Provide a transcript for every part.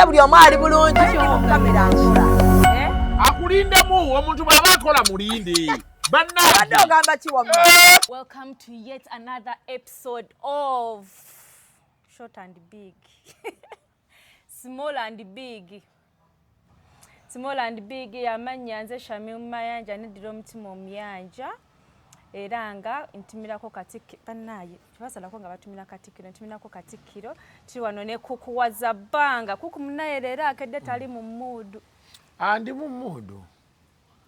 ate buli omu ali bulungi kamera nsula akulindemu omuntu bw'aba akola mulinde badde ogamba ki wamma. Welcome to yet another episode of Short and Big. Small and Big. Small and Big amannya nze Shami Mayanja neddira omutima omuyanja era nga ntimirako Katikkiro bannaye basalako nga batumira Katikkiro ntimirako Katikkiro tiri wano ne Kuku Wazabanga Kuku munaye leero akedde tali mu muudu. Andi mu muudu.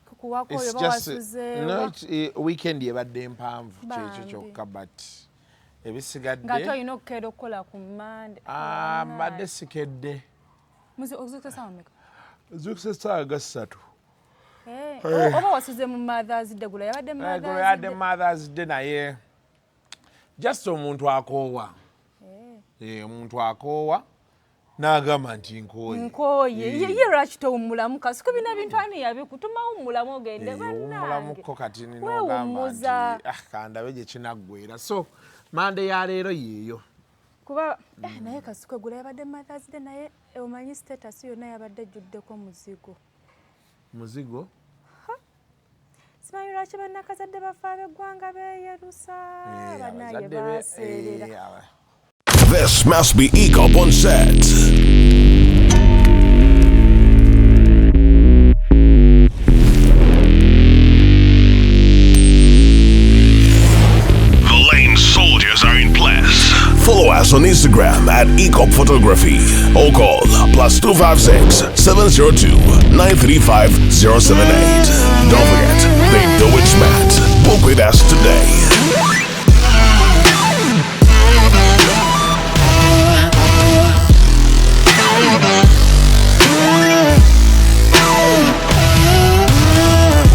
Kuku wako oyo bawasuze weekend yebadde empanvu kyekyo kyokka but ebisigadde nga toyina okukeera okukola ku Mande. Mbadde sikedde. Ozukusa saa mmeka? Ozukusa saa ga 3. Oba wasuze mu Mother's Day gula yabadde Mother's Day naye just omuntu akoowa. Omuntu akoowa n'agamba nti nkooye. Ye lwaki towummulamu Kasuku bina bintu ani yabikutuma wummulamu ogende bannange. Kati n'ogamba nti kandabe gye kinaggwera. So Mande ya leero yeeyo. Kuba naye Kasuku gula yabadde Mother's Day naye omanyi status yonna yabadde ejjuddeko muzigo. Muzigo? Simanyi lwaki bannakazadde bafa ab'eggwanga b'Eyelusa bannaye baaseerera. This must be ECOP on set. The lane soldiers are in place. Follow us on Instagram at ECOP Photography or call +256 702 935 078. Don't forget, they know it's Matt. Book with us today.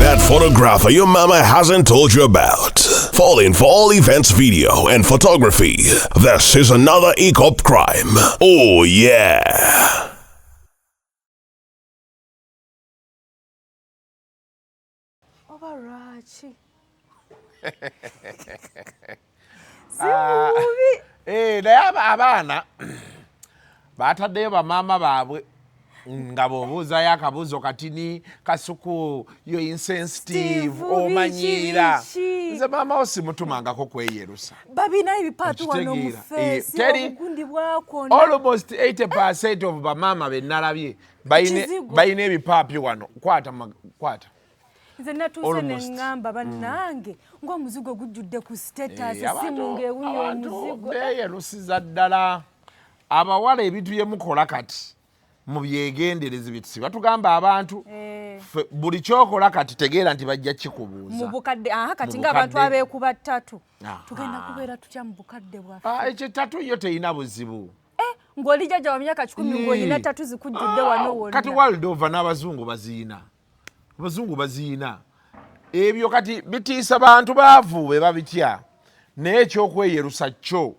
That photographer your mama hasn't told you about. Falling for all events, video, and photography. This is another ECOP crime. Oh yeah. Obarachi. Naye abaana bataddeyo bamaama baabwe nga bw'obuuzayo akabuuzo katini Kasuku yo insensitive omanyiira nze maama wo simutumangako kweyerusa babina ebipaatu wano mu feesi obugundi bwako almost 80% of bamaama be nalabye bayina ebipaapi wano kwata nze natuuse ne ngamba bannange ng'omuzigo gujjudde ku status simu ng'ewunya omuzigo beeyerusiza ddala abawala ebintu bye mukola kati mu byegenderezi bitusi batugamba abantu buli kyokola kati tegeera nti bajja kikubuuza mu bukadde kati ng'abantu abeekuba ttatu tugenda kubeera tutya mu bukadde bwaffe ekyo ttatu yo terina buzibu ng'oli jjajja wa myaka 10 ng'olina ttatu zikujjudde wano wonna kati world over n'abazungu baziina ebyo kati bitiisa bantu baavu be babitya naye ekyokweyerusa kyo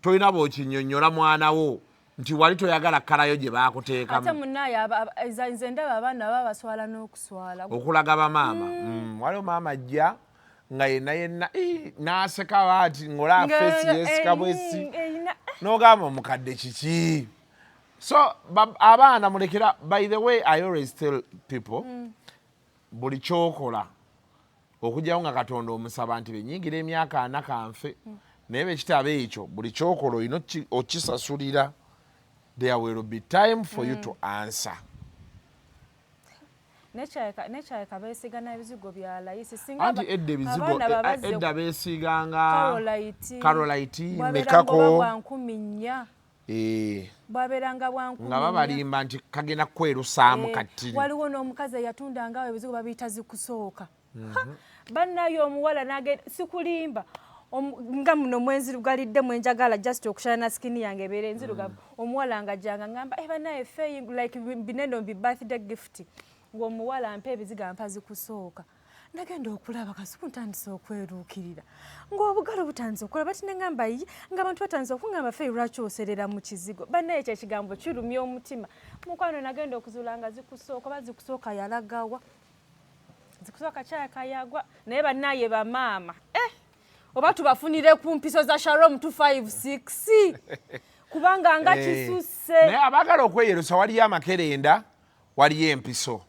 tolina bw'okinnyonnyola mwana wo nti wali toyagala kkalayo gye baakuteekamu. Ate munnaye nze ndaba abaana baba baswala n'okuswala. Okulaga bamaama. Waliwo maama ajja nga yenna n'aseka baati ng'ola feesi yeesika bwesi. N'ogamba omukadde kiki. So abaana mulekera, by the way I always tell people buli kyokola okugyawo nga Katonda omusaba nti bennyingira emyaka 4 kanfe naye bekitabo ekyo buli kyokola olina okisasulira. There will be time for you to answer. Nekyayeka beesigana ebizigo bya layisi singa anti edda ebizigo edda beesiganga Carolite mekako bwaberanga bwanku nga babalimba nti kagenda kwerusaamu kati waliwo n'omukazi eyatundanga awo ebizigo babiyita zikusooka bannayo omuwala nagenda sikulimba nga muno mwenzirugalidde mwenjagala just okushana na skini yange ebeera enzirugavu omuwala ngajjanga ngamba bannaye fe like bineno bi birthday gift ng'omuwala ampa ebizigo ampa zikusooka nagenda okulaba Kasuku ntandise okweruukirira ng'obugalo butandise okukola bati nengamba yi ng'abantu batandise okungamba fe lwaki oserera mu kizigo bannaye ekyo ekigambo kirumya omutima mukwano nagenda okuzuula nga zikusooka oba zikusooka yalagawa zikusooka kyakayagwa naye bannaye bamaama oba tubafunire ku mpiso za Shalom 256 kubanga nga kisusse naye abaagala okweyerusa waliyo amakerenda waliyo empiso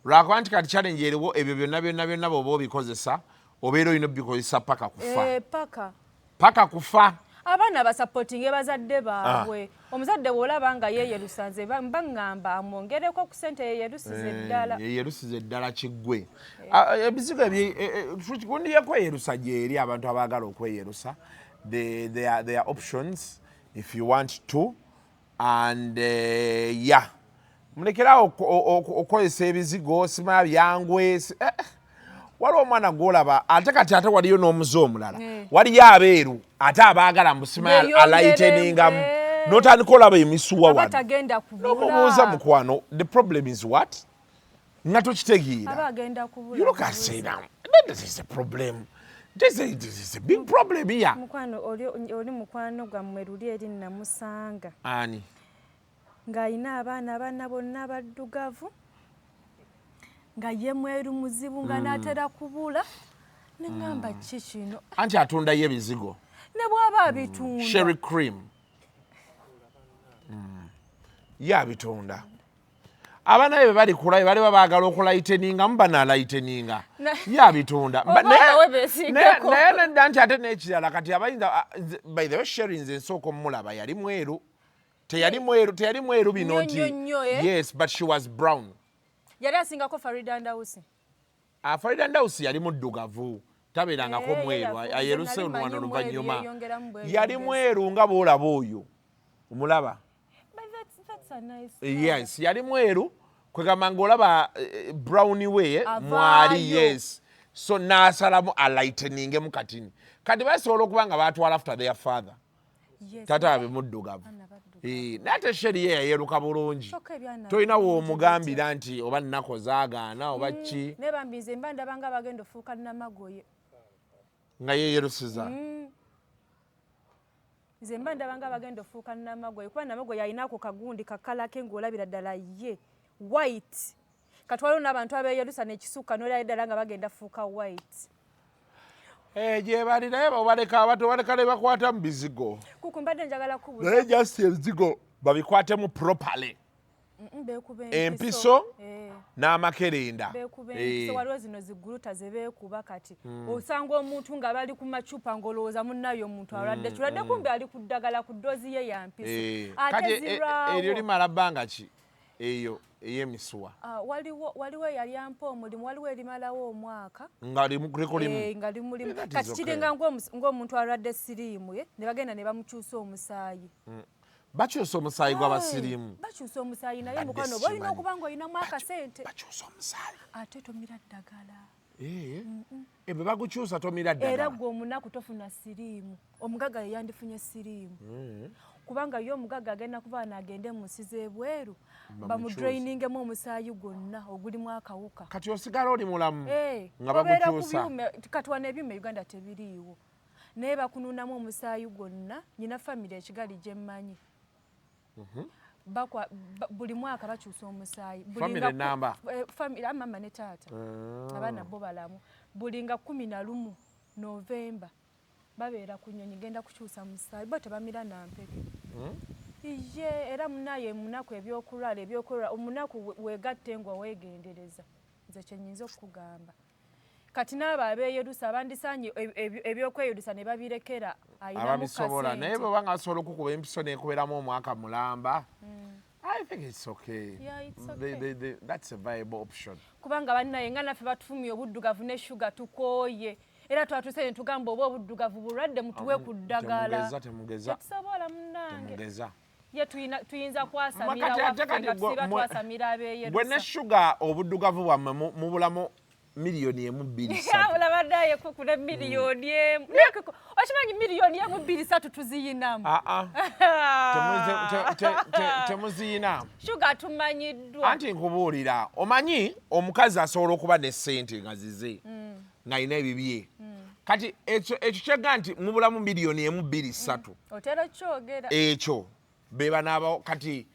lwakuba nti kati challenge eriwo ebyo byonna bw'oba obikozesa obeera olina obikozesa paka kufa paka kufa abaana basapootinga bazadde baabwe omuzadde bw'olaba nga yeeyerusa nze baŋŋamba amwongereko ku ssente yeeyerusize eddala kiggwe ebizigo kundi yekweyerusa gyeri abantu abaagala okweyerusa there are options if you want to and mulekerawo okukozesa ebizigo sima byangwe waliwo omwana gwolaba ate kati ate waliyo n'omuze omulala waliyo abeeru ate abaagala mbusima alayiteningamu n'otandika olaba emisuwa wano n'omubuuza mukwano the problem is what nga tokitegeera you look and say now this is a problem this is a big problem here mukwano oli mukwano gwammwe luli eri namusanga ani ng'alina abaana bonna baddugavu nga ye mweru muzibu nga n'atera kubula ne ŋŋamba ki kino anti atundayo ebizigo ne bw'aba abitunda sherry cream ye abitunda abaana be bali kulayo bali baagala okulayiteninga mu banaalayiteninga ye abitunda naye nedda nti ate n'ekirala kati abayinza by the way sherry nze nsooka omulaba yali mweru teyali mweru bino nti yes but she was brown yali asingako Farida Ndawusi Farida Ndawusi yali muddugavu tabeerangako mweru ayeruse wano oluvannyuma yali mweru nga bw'olaba oyo omulaba yes yali mweru kwegamba ng'olaba brown we mwali yes so n'asalamu alighteninge katini kati basobola okuba nga baatwala after their father tata abe muddugavu nate sheri ye yayeruka bulungi tolina woomugambira nti oba nnako zaagaana oba ki nebambize mba ndabanga bagenda ofuuka Namagoye nga yeyerusiza nze mba ndabanga bagenda ofuuka Namagoye kuba Namagoye alinaako kagundi kakala ke ng'olabira ddala ye white kati waliwo n'abantu abeeyerusa n'ekisuuka n'olaba ddala nga bagenda fuuka white gye bali naye babaleka abato baleka ne bakwata mu bizigo kukumbadde njagala kubuuza naye just ebizigo babikwatemu properly empiso n'amakerenda waliwo zino ziguluta ze beekuba kati osanga omuntu nga bali ku macupa ng'olowooza munnayo omuntu alwadde kiradde kumbe ali ku ddagala ku ddoozi ye ya mpiso kati eryo limala bbanga ki eyo ey'emisuwa waliwo eyali ampa omulimu waliwo erimalawo omwaka nga limulimu nga limulimu kati kiringa ng'omuntu alwadde siriimu ye ne bagenda ne bamukyusa omusaayi bakyusa omusaayi gw'abasiriimu bakyusa omusaayi naye mukwano oba olina okuba nga olinamu akasente bakyusa omusaayi ate tomira ddagala bwe bagukyusa tomira ddagala era gwe omunaku tofuna siriimu omugaga ye yandifunye siriimu kubanga ye omugaga agenda kuba naagende mu nsi z'ebweru bamudrainingemu omusaayi gwonna ogulimu akawuka kati osigala oli mulamu nga bagukyusa kati wano ebyuma Uganda tebiriiwo naye bakunuunamu omusaayi gwonna nyina famire ekigali gye mmanyi buli mwaka bakyusa omusaayi mama ne taata abaana bo balamu buli nga 11 Novemba babeera ku nnyonyi genda kukyusa musaayi bo tebamira nampeke era munaye munaku ebyokulwala omunaku weegatte ngwa weegendereza nze kyenyinza okukugamba kati n'abo abeeyerusa abandisaanye ebyokweyerusa ne babirekera ababisobola naye bwe banga asobola okukuba empiso n'ekubeeramu omwaka mulamba I think it's okay. Yeah, it's okay. That's a viable option. Kubanga bannaye nga naffe batufumye obuddugavu ne sugar tukooye era twatuse ne tugamba oba obuddugavu bulwadde mutuwe ku ddagala temugeza tusobola munnange ye tuyinza kwasamira waffe twasamira abeeyerusa gwe ne sugar obuddugavu bwammwe mubulamu miliyoni emu bbiri ssatu olabaddaye kukule miliyoni emu okimanyi miliyoni emu bbiri ssatu tuziyinamu temuziyinamu sugar tumanyiddwa anti nkubuulira omanyi omukazi asobola okuba ne ssente nga zize ng'alina ebibye kati ekyo kyega nti mubulamu miliyoni emu bbiri ssatu otera kyogera ekyo beba n'abawo kati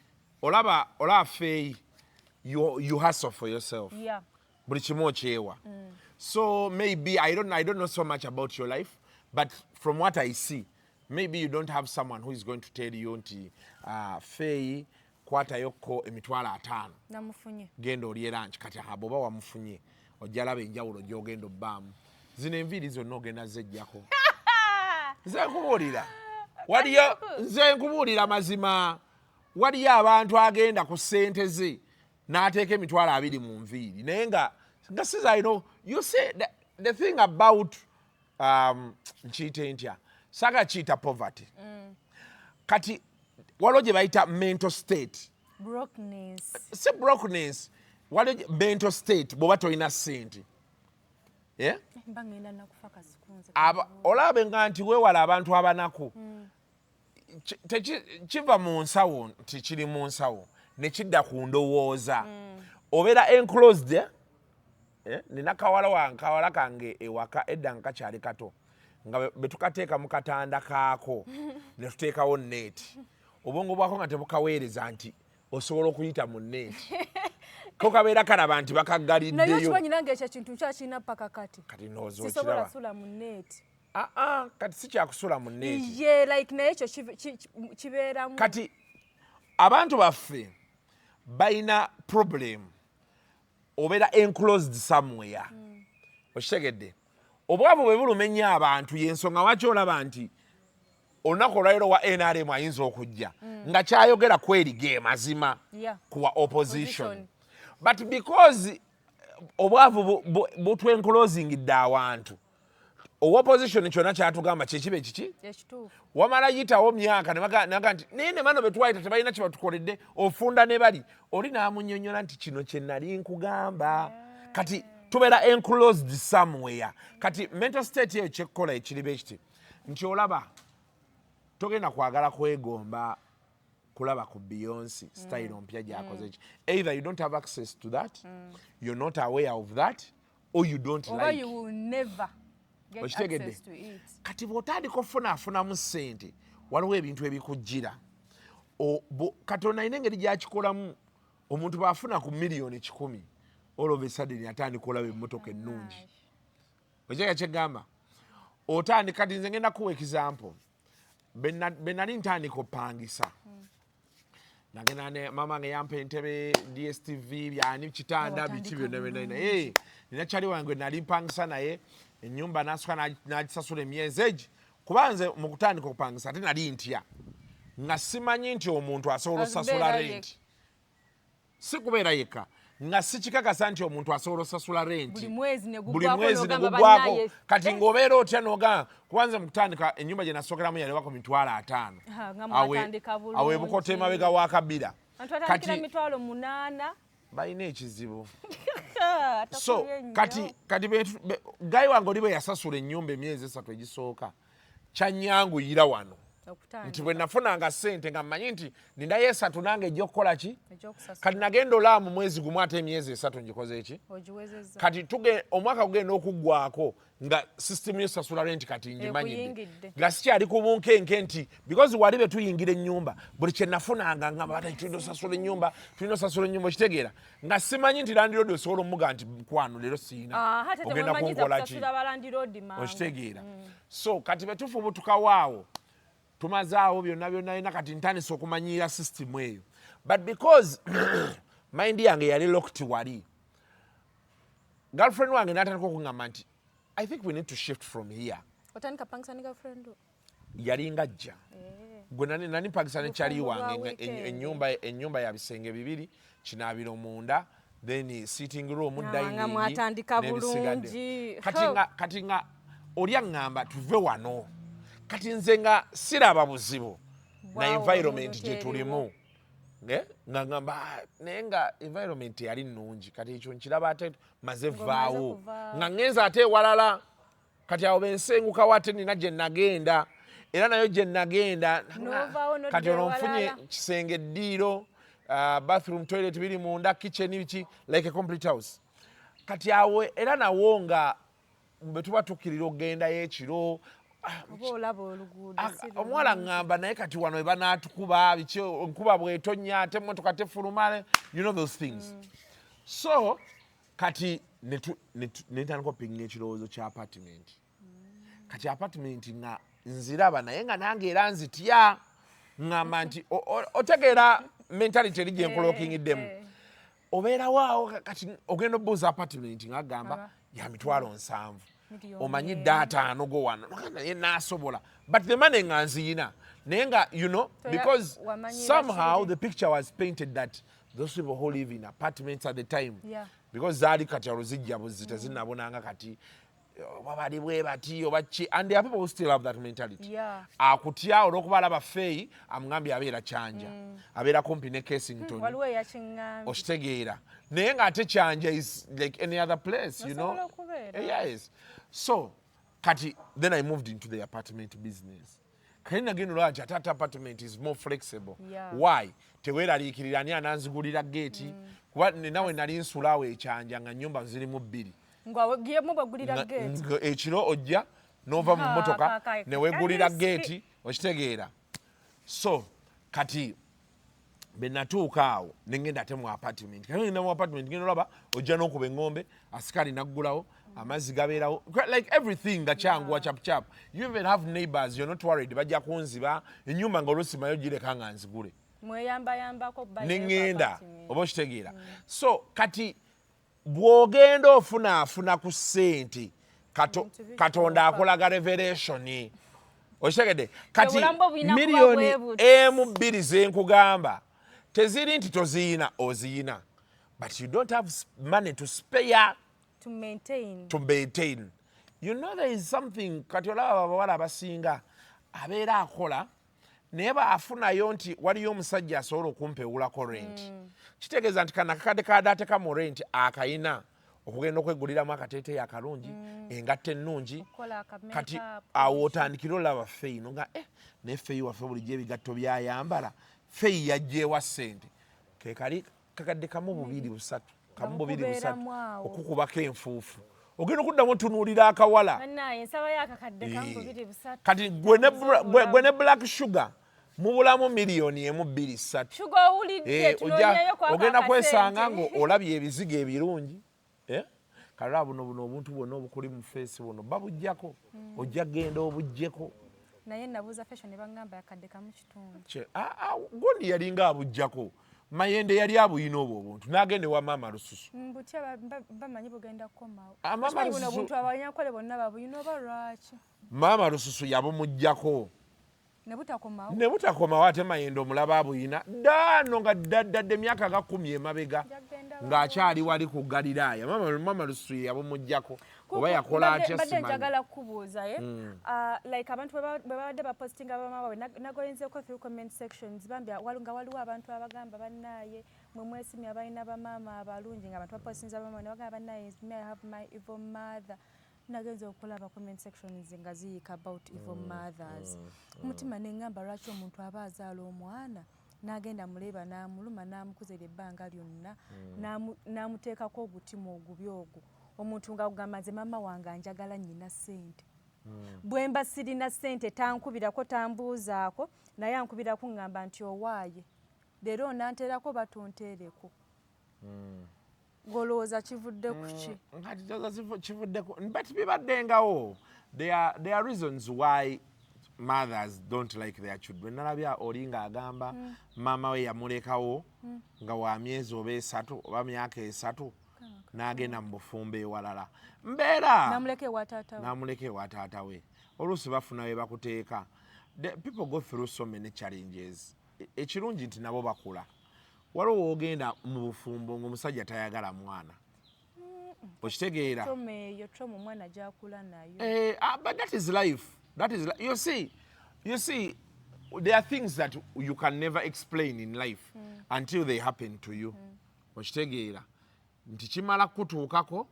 olaba feeyi you hustle for yourself buli kimu okyewa so maybe I don't know so much about your life but from what I see maybe you don't have someone who is going to tell you nti Faye kwatayokko emitwalo 5 namufunye genda olye lunch kati aboba wamufunye ojja laba enjawulo gy'ogenda obbaamu zino enviiri zonna ogenda zejjako nze nkubuulira waliyo nze nkubuulira mazima waliyo abantu agenda ku ssente ze n'ateeka emitwalo 20 mu nviiri naye nga siza you say the thing about nkiyite ntya saga kiyita poverty kati waliwo gye bayita mental state si brokenness waliwo mental state bw'oba tolina ssente olabe nga nti weewala abantu abanaku kiva mu nsawo nti kiri mu nsawo ne kidda ku ndowooza obeera enclosed nina kawala kange ewaka edda nga kakyali kato nga betukateeka mu katanda kaako ne tuteekawo neeti obwongo bwako nga tebukaweereza nti osobola okuyita mu neeti ko kabeera kalaba nti bakaggaliddeyo naye kimanyi nange ekyo kintu nkyakirina paka kati sisobola sula mu neeti kati si kyakusula mu neeti ye like naye ekyo kibeeramu kati abantu baffe balina problem obeera enclosed somewhere okitegedde obwavu bwe bulumenya abantu yensonga waki olaba nti olunaku olwaliro wa NRM ayinza okujja nga kyayogera kweriga mazima kuwa opposition but because obwavu butwenclosingidde awantu opposition kyonna kyatugamba kyekibe kiki wamala yitawo myaka naga nti nene bano betwayita tebalina kye batukoledde ofunda ne bali oli n'amunnyonnyola nti kino kye nali nkugamba kati tubeera enclosed somewhere kati mental state eyo kyekkola ekiriba ekiti nti olaba togenda kwagala kwegomba kulaba ku Beyonce style mpya gyakoze ki either you don't have access to that you're not aware of that or you don't or like you will never get access to it kati bw'otandika ofunamu ssente waliwo ebintu ebikujjira katonda alina engeri gyakikolamu omuntu bw'afuna ku miliyoni 10 all of a sudden atandika olaba emmotoka ennungi okyeka kyegamba otandika kati nze ngenda kuwa example benali ntandika opangisa nagenda ne mama nga yampa entebe DSTV byani kitanda biki byonna nina kyali wange nali mpangisa naye ennyumba nasooka n'agisasula emyezi egi kubanze mu kutandika okupangisa ate nali ntya nga simanyi nti omuntu asobola osasula renti si kubeera yekka nga sikikakasa nti omuntu asobola osasula renti buli mwezi ne gugwako kati ng'obeera otya n'ogamba kubanze mu kutandika ennyumba gye nasookeramu yalewako mitwalo 5 awo ebukoto emabega wa Kabira kati balina ekizibu so kati gayi wange oli bwe yasasula ennyumba emyezi 3 egisooka kyanyanguyira wano nti bwe nafunanga ssente nga mmanyi nti nindayo 3 nange ejja okukola ki kati nagenda olaamu mwezi gumu ate emyezi 3 ngikoze eki kati omwaka gugenda okuggwako nga system yosasula renti kati ngimanyidde nga sikyali ku bunkenke nti because wali be tuyingira ennyumba buli kye nafunanga nga bata tulina osasula ennyumba okitegeera nga simanyi nti landiroodi osobola omuga nti mukwano leero siina ogenda kunkola ki okitegeera so kati betufu butukawaawo tumazaawo byonna byonna kati ntandise okumanyira system eyo but because mind yange yali locked wali girlfriend wange n'atandika okuŋŋamba nti I think we need to shift from here. Otandika pangisa ni girlfriend? Yali ngajja. Gwe nani pangisa ne chali wange ennyumba ya bisenge 2 kinaabiro munda then sitting room dining. Nga mwatandika bulungi. Kati nga olya ngamba tuve wano. Kati nze nga siraba buzibu na environment gye tulimu. Nga ngamba nenga environment yali nnungi kati ekyo nkiraba ate maze vaawo nga ngenza ate walala kati awo bensenguka wate nina gye nagenda era nayo gye nagenda kati ono nfunye kisenge eddiiro bathroom toilet biri munda kitchen biki like a complete house kati awo era nawo nga bwe tuba tukkirira okugendayo ekiro omwala ngamba naye kati wano eba n'atukuba biki nkuba bwetonya ate emmotoka tefulumale you know those things so kati netandika opinga ekirowoozo kya apartment kati apartment nga nziraba naye nga nange era nzitya ngamba nti otegeera mentality eri gye nkolookingiddemu obeerawo awo kati ogenda obuuza apartment nga agamba ya mitwalo 7 omanyi data go wano naye nasobola but the money nga nziyina naye nga you know because somehow the picture was painted that those people who live in apartments at the time because zaali katyalo zijja buzita zinabonanga kati wabali bwe bati obachi and there are people who still have that mentality akutya olwokuba alaba feeyi amugambye abeera kyanja abeera kumpi ne Kensington okitegeera naye ng'ate kyanja is like any other place you know yes so kati then I moved into the apartment business kali nagenda olwaki ate apartment is more flexible why teweeraliikirira ani ananzigulira geeti kuba nawe nali nsulaawo ekyanja nga nnyumba zirimu 2 ekiro ojja n'ova mu mmotoka ne weegulira geeti okitegeera so kati be natuuka awo ne ngenda ate mu apartment kati ngenda mu apartment ngenda olaba ojja n'okuba eŋŋombe asikali naggulawo amazzi gabeerawo like everything nga kyanguwa chap you even have neighbors you're not worried bajja kunziba ennyumba nga olwosimayo gireka nga nzigule ne ngenda oba okitegeera so kati bw'ogenda ofunaafuna ku ssente katonda akolaga revelation okitegedde kati miliyoni 2 zenkugamba teziri nti toziyina oziyina but you don't have money to spare to maintain you know there is something kati olaba abawala abasinga abeera akola naye baafunayo nti waliyo omusajja asobola okumpewulako rent kitegeeza nti kana kakadde kaadaateka mu rent akayina okugenda okweguliramu akateeteeyi akalungi engatta ennungi kati awo otandikira olaba feeyi nga naye feeyi waffe bulijjo ebigatto byayambala feeyi yajjeewa ssente ke kali kakadde kamu 2 3 okukubako enfuufu ogenda okuddamu otunuulira akawala kati gwe ne black sugar mubulamu miliyoni 1 2 3 ogenda kwesanga ng'olabye ebizigo ebirungi kalaba buno obuntu bwonna obukuli mu feesi buno babuggyako ojja genda obuggyeko naye nabuuza fashion ne bagamba yakadde kamu kitundu gondi yalinga abuggyako mayende yali abuyina obwo obuntu n'agende wa maama lususu butya bamanyi bugenda kukomawo buno obuntu abanyakole bonna babuyina oba lwaki maama lususu yabumuggyako ne butakomawo ate mayende omulaba abuyina ddaano nga ddadde emyaka ga 10 emabega ng'akyali wali ku Galiraaya maama lususu yabumuggyako oba yakola atya simanyi njagala kubuuza like abantu bwe babadde bapostinga abamaama bwe nagoyinzeeko through comment sections bambya nga waliwo abantu abagamba bannaaye mwe mwesimye abalina bamaama abalungi nga abantu bapostinza abamaama ne bagamba bannaaye may I have my evil mother nagenza okulaba comment sections nga ziyika about evil mothers mutima neŋŋamba lwaki omuntu aba azaala omwana n'agenda muleba n'amuluma n'amukuzera ebbanga lyonna n'amuteekako ogutima ogubi ogwo omuntu nga kugamba nze maama wange anjagala nnyina ssente bwe mba sirina ssente tankubirako tambuuzaako naye ankubirako ŋŋamba nti owaaye leero onanteerako batonteereko golooza kivudde ku ki kivuddeko but bibaddengawo there are reasons why mothers don't like their children nalabya oli ng'agamba maama we yamulekawo nga wa myezi oba 3 oba myaka 3 n'agenda mu bufumbo ewalala mbeera n'amuleka ewa taata we oluusi bafuna we bakuteeka people go through so many challenges ekirungi nti nabo bakula waliwo woogenda mu bufumbo ng'omusajja tayagala mwana okitegeera but that is life. You see there are things that you can never explain in life until they happen to you okitegeera nti kimala kutuukako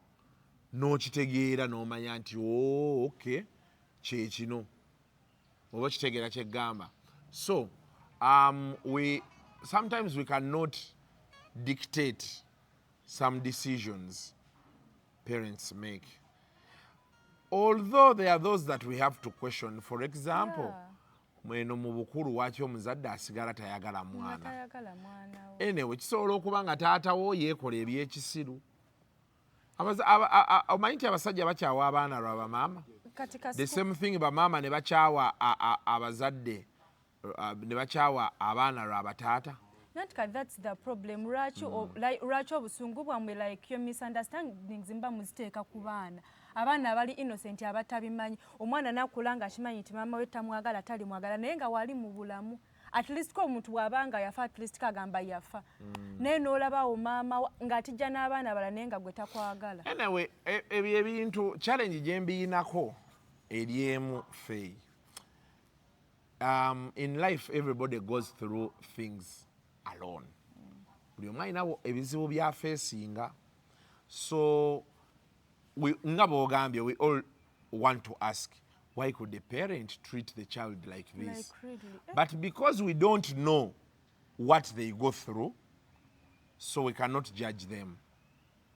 n'okitegeera n'omanya nti okay kyekino oba kitegeera kyeggamba so sometimes we cannot dictate some decisions parents make although there are those that we have to question for example mweno mu bukulu waki omuzadde asigala tayagala mwana anyway kisobola okuba nga taatawo yeekola ebyekisiru omanyi nti abasajja bakyawa abaana lwabamaama the same thing bamaama ne bakyawa abazadde ne bakyawa abaana lwa bataata. That's the problem. Lwaki obusungu bwammwe like your misunderstandings mba muziteeka ku baana. Abaana abali innocent abatabimanyi. Omwana nakula nga akimanyi nti maama we tamwagala talimwagala naye nga wali mu bulamu. At least ko omuntu bw'abanga yafa at least kagamba yafa. Naye n'olabaawo maama ng'atijja n'abaana abalala naye nga gwe takwagala. Anyway, ebyo ebintu challenge gye mbiyinako eri emu fey. In life everybody goes through things alone. Buli omu alinawo ebizibu bya feesinga. So nga bw'ogambye we all want to ask, why could the parent treat the child like this? Like really? But because we don't know what they go through, so we cannot judge them.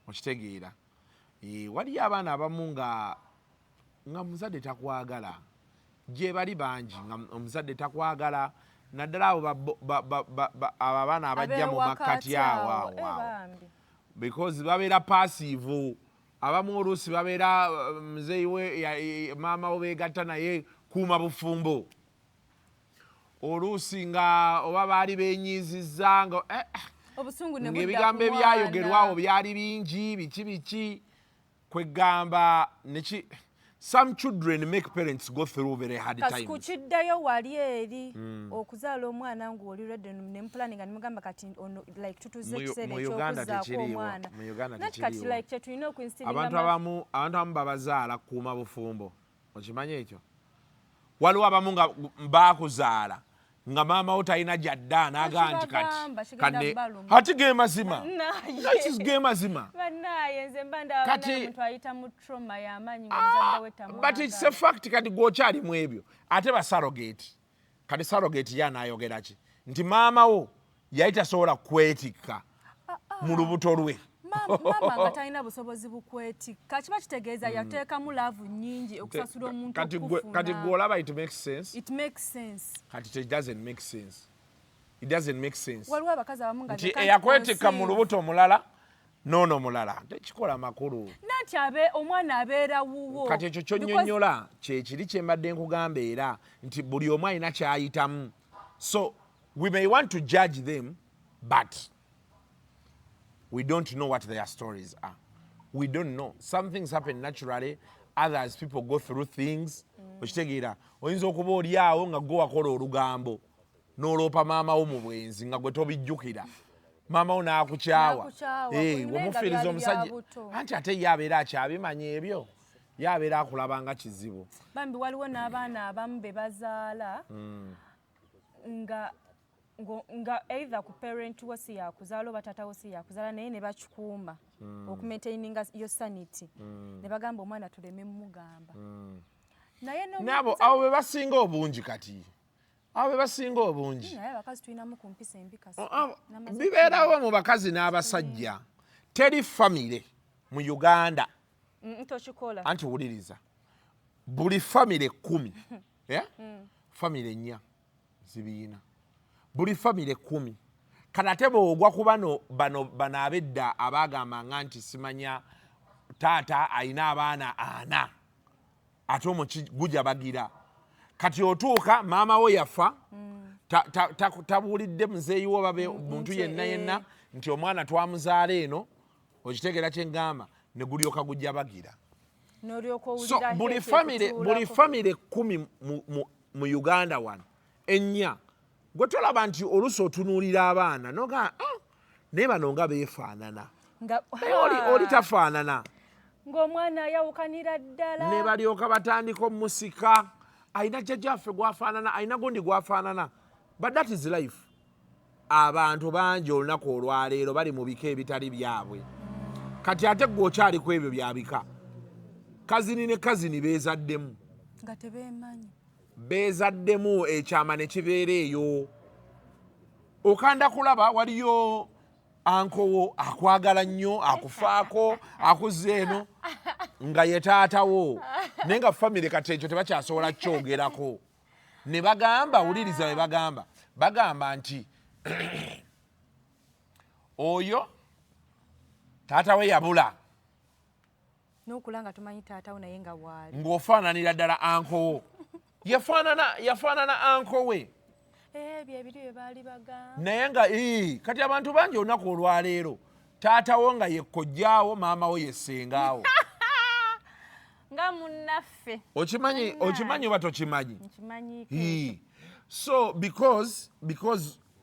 Okitegeera. Waliyo abaana abamu nga muzadde takwagala. Gye bali bangi nga omuzadde takwagala. Naddala abo abaana abajja mu makkati awo. Because babeera passive. Abamu oluusi babeera muzeeyi we maama we beegatta naye kuuma bufumbo. Oluusi nga oba baali beenyiizizza ng'ebigambo ebyayogerwawo byali bingi biki kwegamba some children make parents go through very hard times. Kasuku kiddayo wali eri okuzaala omwana ng'oli redde ne mplaninga ne mugamba kati like tutuze ekiseera ekyokuzaako omwana. Nati kati like kyetulina okuinstilinga abantu abamu babazaala kuuma bufumbo. Okimanyi ekyo? Waliwo abamu nga baakuzaala nga maama wo talina gyadda n'agamba nti kati ati ge mazima. Ge mazima. But it's a fact kati gw'okyali mu ebyo. Ate ba surrogate. Kati surrogate ye anaayogera ki? Nti maama wo yali tasobola kwetikka mu lubuto lwe. Maama nga talina busobozi bukwetikka. Kiba kitegeeza yateekamu laavu nnyingi okusasula omuntu okufuna. Kati gw'olaba it makes sense. It makes sense. Kati it doesn't make sense. It doesn't make sense. Waliwo abakazi abamu nga nti eyakwetikka mu lubuto mulala noono mulala tekikola makulu. Nanti omwana abeera wuwo. Kati ekyo ky'onnyonnyola kye kiri kye mbadde nkugamba era nti buli omu alina ky'ayitamu. So we may want to judge them but we don't know what their stories are. We don't know. Some things happen naturally, others people go through things. Okitegeera oyinza okuba oli awo nga gwe wakola olugambo n'oloopa maama wo mu bwenzi nga gwe tobijjukira. Maama wo n'akukyawa. Wamufiiriza omusajja anti ate ye abeera akyabimanya ebyo. Ye abeera akulaba nga kizibu. Bambi waliwo n'abaana abamu be bazaala nga either ku parent wo si yakuzaala oba taata wo si yakuzaala naye ne bakikuuma okumaintaininga yo sanity. Ne bagamba omwana tuleme mugamba. Nabo abo be basinga obungi kati. Abo be basinga obungi. Naye abakazi tulinamu ku mpisa embi kasi. Bibeerawo mu bakazi n'abasajja. Teri famire mu Uganda. Tokikola. Anti wuliriza. Buli famire 10. Famire 4 zibiina. Buli famire 10. Kanate bw'ogwa ku bano abedda abaagambanga nti simanya taata alina abaana 4. Ate gujja bagira. Kati otuuka maama wo yafa tabuulidde muzeeyi wo babe muntu yenna nti omwana twamuzaala eno okitegeera kye ngamba ne gulyoka gujja bagira. So buli famire 10 mu Uganda wano 4 gwe tolaba nti oluusi otunuulira abaana noga naye bano nga beefaanana oli tafaanana ng'omwana ayawukanira ddala ne balyoka batandika omusika alina jjajjaffe gwafaanana alina gundi gwafaanana. But that is life. Abantu bangi olunaku olwaleero bali mu bika ebitali byabwe. Kati ate gwe okyali ku ebyo byabika. Kazini ne kazini beezaddemu nga tebeemanyi. Beezaddemu ekyama ne kibeera eyo. Okanda kulaba waliyo ankowo akwagala nnyo akufaako akuzza eno nga ye taatawo naye nga famire kati ekyo tebakyasobola kyogerako. Ne bagamba wuliriza bwe bagamba nti oyo taata we yabula n'okulanga tumanyi taatawo naye nga waali ng'ofaananira ddala ankowo yafaanana anko we ebyo ebiri bye baali bagamba naye nga kati abantu bangi olunaku olwaleero taatawo nga ye kkojjaawo maama wo ye ssengaawo nga munnaffe okimanyi oba tokimanyi nkimanyi so because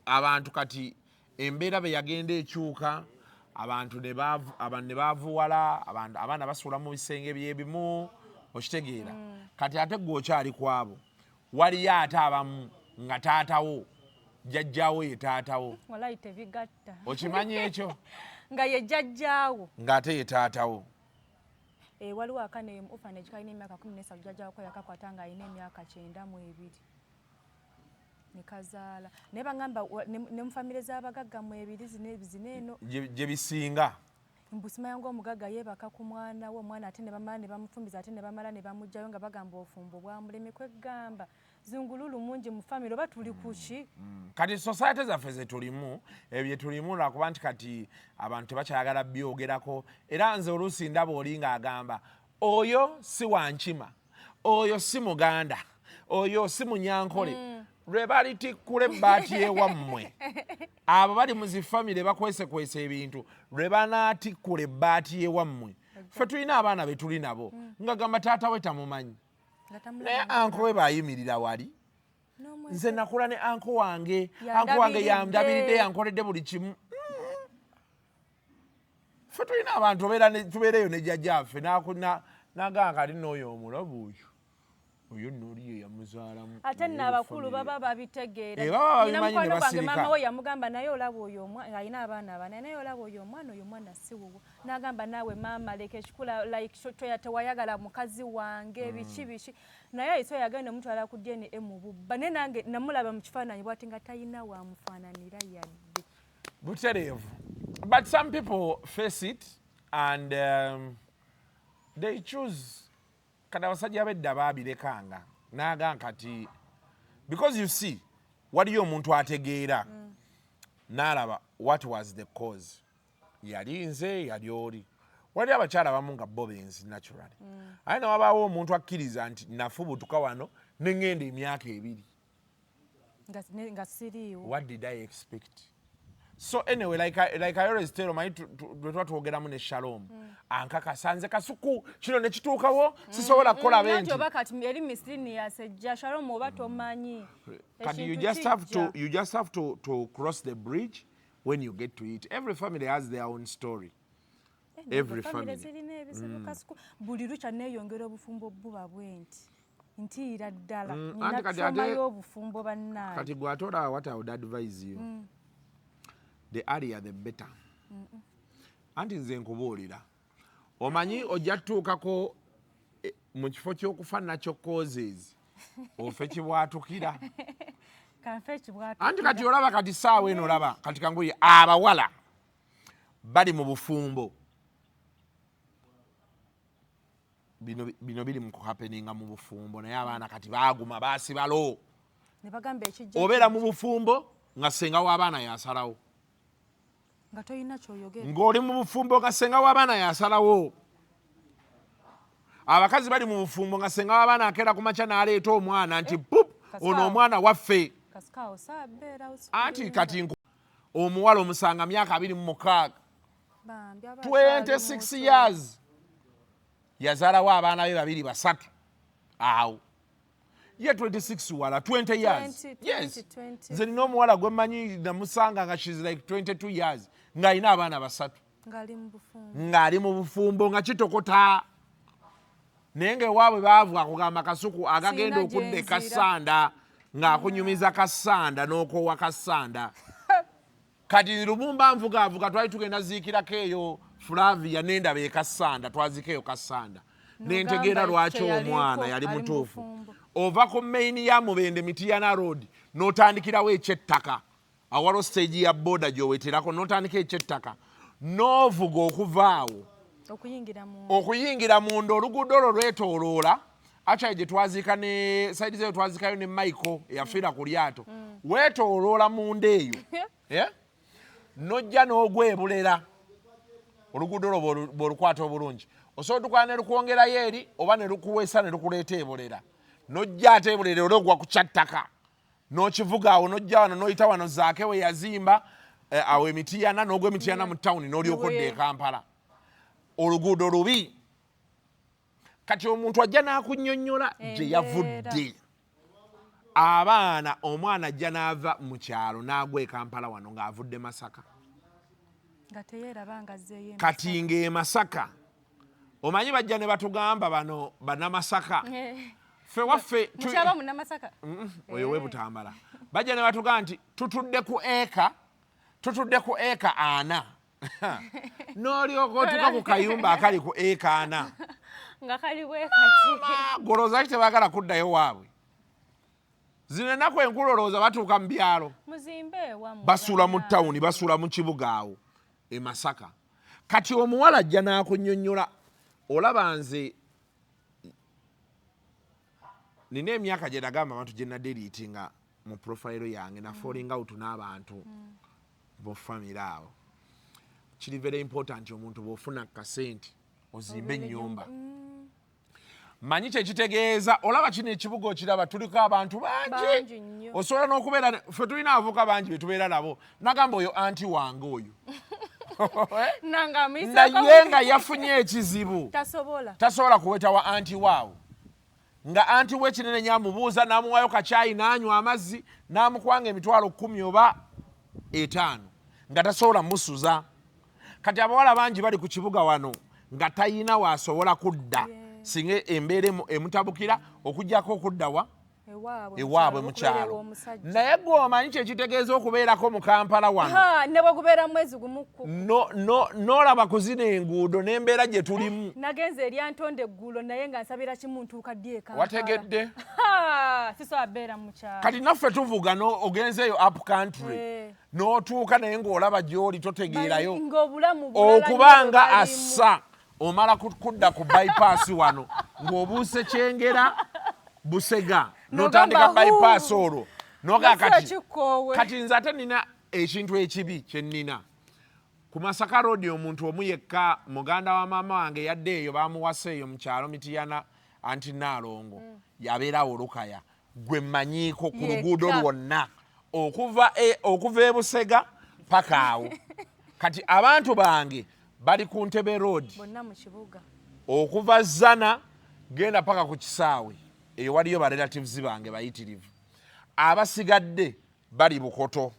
abantu kati embeera be yagenda ekyuka abantu ne baavuwala abaana basuula mu bisenge byebimu okitegeera kati ate gwe okyali kwabo waliyo ate abamu nga taatawo jjajjaawo ye taatawo walayi tebigatta okimanyi ekyo nga ye jjajjaawo ng'ate ye taatawo waliwo akane orphanage kalina emyaka 13 jjajjaawo ko yakakwata ng'alina emyaka 92 ne kazaala naye bagamba ne mu famire z'abagagga mu ebiri zino eno gye bisinga mbusimanya ng'omugagga yeebaka ku mwana we omwana ate ne bamala ne bamufumbiza ate ne bamala ne bamugjayo nga bagamba obufumbo bwamuleme kwegamba zingululu mungi mu famire oba tuli kuki kati society zaffe zetulimu ebyo tulimu lwakuba nti kati abantu tebakyayagala byogerako era nze oluusi ndaba oli ng'agamba oyo si wankima oyo si muganda oyo si munyankole lwe balitikkula ebbaati ewammwe abo bali mu zifamire bakwesekwesa ebintu lwe banaatikkula ebbaati ewammwe ffe tulina abaana be tuli nabo nga gamba taata we tamumanyi naye anko we baayimirira wali nze nakula ne anko wange yandabiridde yankoledde buli kimu ffe tulina abantu tubeereyo ne jjajjaffe n'agamba kati n'oyo omulabu oyo noli ye yamuzaalamu ate n'abakulu baba babitegeera nina mukwano gwange maama we yamugamba naye olaba oyo omwana alina abaana abana naye olaba oyo omwana si wuwo n'agamba naawe maama leka ekikula like tewayagala mukazi wange biki naye ayise yagenda omutwala ku DNA mu bubba naye nange namulaba mu kifaananyi bwati nga talina wamufaananira yadde butereevu but some people face it and they choose kati abasajja bedda baabirekanga n'agamba kati because you see waliyo omuntu ategeera n'alaba what was the cause yali nze yali oli wali abakyala abamu nga bo benzi naturally aye ne wabaawo omuntu akkiriza nti nafubutuka wano ne ŋŋenda emyaka 2 nga siriiwo what did I expect so anyway like I always tell my twatwogeramu ne Shalom ankakasa nze Kasuku kino ne kituukawo sisobola kukola benti oba kati eri miscellaneous ejja Shalom oba tomanyi kati you just have to cross the bridge when you get to it. Every family has their own story. Every family zirina ebizibu Kasuku buli lukya neeyongera obufumbo buba bwenti ntiira ddala nina kusomayo obufumbo bannaye kati gwatola what I would advise you the earlier the better. Anti nze nkubuulira omanyi ojja tutuukako mu kifo ky'okufa nakyo causes ofe kibwatukira anti kati olaba kati saawa eno olaba kati kanguye abawala bali mu bufumbo bino biri mu kuhappeninga mu bufumbo naye abaana kati baaguma baasibalo obeera mu bufumbo nga ssenga w'abaana yasalawo nga toyina kyoyogera ng'oli mu bufumbo nga ssenga w'abaana yasalawo abakazi bali mu bufumbo nga ssenga w'abaana akeera ku makya n'aleeta omwana nti pup ono omwana waffe anti kati omuwala omusanga myaka 26 26 years yazaalawo abaana be 2-3 awo ye 26 wala 20 years yes nze nina omuwala gwe mmanyi namusanga nga she's like 22 years ng'alina abaana 3 ng'ali mu bufumbo nga kitokota naye ng'ewaabwe baavu akugamba Kasuku agagenda okudda ekasanda ng'akunyumiza kasanda n'okoowa kasanda kati Lumumba nvugaavuga twali tugenda ziikirako eyo Flavia n'endaba ekasanda twazika eyo kasanda nentegeera lwaki omwana yali mutuufu ova ku main ya Mubende Mitiana Road n'otandikirawo ekyettaka awalo stage ya boda gy'oweterako n'otandika ekyettaka n'ovuga okuvaawo okuyingira munda oluguudo olwo lwetooloola actually gye twaziika ne saidi zeyo twazikayo ne Michael eyafiira ku lyato weetooloola munda eyo n'ojja n'ogwebulera oluguudo olwo bw'olukwata obulungi osobola tukwana ne lukwongerayo eri oba ne lukuweesa ne lukuleeta ebolera n'ojja ate ebolera olwogwa ku kyattaka n'okivuga awo n'ojja wano n'oyita wano zaake we yazimba awo emitiyana n'ogwa emitiyana mu ttawuni n'olyoka odda e Kampala oluguudo lubi kati omuntu ajja n'akunnyonnyola gye yavudde abaana omwana ajja n'ava mu kyalo n'agwa e Kampala wano ng'avudde Masaka kati ng'e Masaka omanyi bajja ne batugamba bano bannamasaka ffe waffe oyo we Butambala bajja ne batugamba nti tutudde ku eka 4 n'olyoka otuuka ku kayumba akali ku eka 4 nga kali bwekati golooza ki tebaagala kuddayo waabwe zino ennaku enkulu olowooza batuuka mu byalo basuula mu ttawuni basuula mu kibuga awo e Masaka kati omuwala ajja n'akunnyonnyola olaba nze nina emyaka gye nagamba abantu gye naderiitinga mu profayiro yange na falling out n'abantu mu famire awo kiri very important omuntu bw'ofuna kasente ozimbe ennyumba manyi kyekitegeeza olaba kino ekibuga okiraba tuliko abantu bangi osobola n'okubeera ffe tulina abavuka bangi be tubeera nabo nagamba oyo anti wange oyo naye nga yafunye ekizibu tasobola kuweta wa anti waawo nga anti we kinene nyamubuuza n'amuwayo kacaayi n'anywa amazzi n'amukwanga emitwalo 10 oba 5 nga tasobola musuza kati abawala bangi bali ku kibuga wano nga tayina waasobola kudda singa embeera emutabukira okujjako okuddawa ewaabwe mu kyalo naye gwe omanyi kyekitegeeza okubeerako mu Kampala wano ne bwegubeera mwezi gumuku n'olaba kuzina enguudo n'embeera gye tulimu nagenze eri antonde eggulo naye nga nsabira kimu ntuuka ddi e Kampala wategedde sisobola beera mu kyalo kati naffe tuvuga ogenzeeyo up country n'otuuka naye ng'olaba gy'oli totegeerayo okubanga assa omala kudda ku bypass wano ng'obuuse Kyengera Busega n'otandika bypass olwo kati nze ate nina ekintu ekibi kye nnina ku Masaka road omuntu omu yekka muganda wa maama wange yadde eyo bamuwasa eyo mu kyalo Mitiyana anti Naalongo yabeerawo Olukaya gwe mmanyiiko ku luguudo lwonna okuva e Busega paka awo kati abantu bange bali ku Ntebe road okuva Zana genda paka ku Kisaawe eyo waliyo ba relatives bange bayitirivu abasigadde bali Bukoto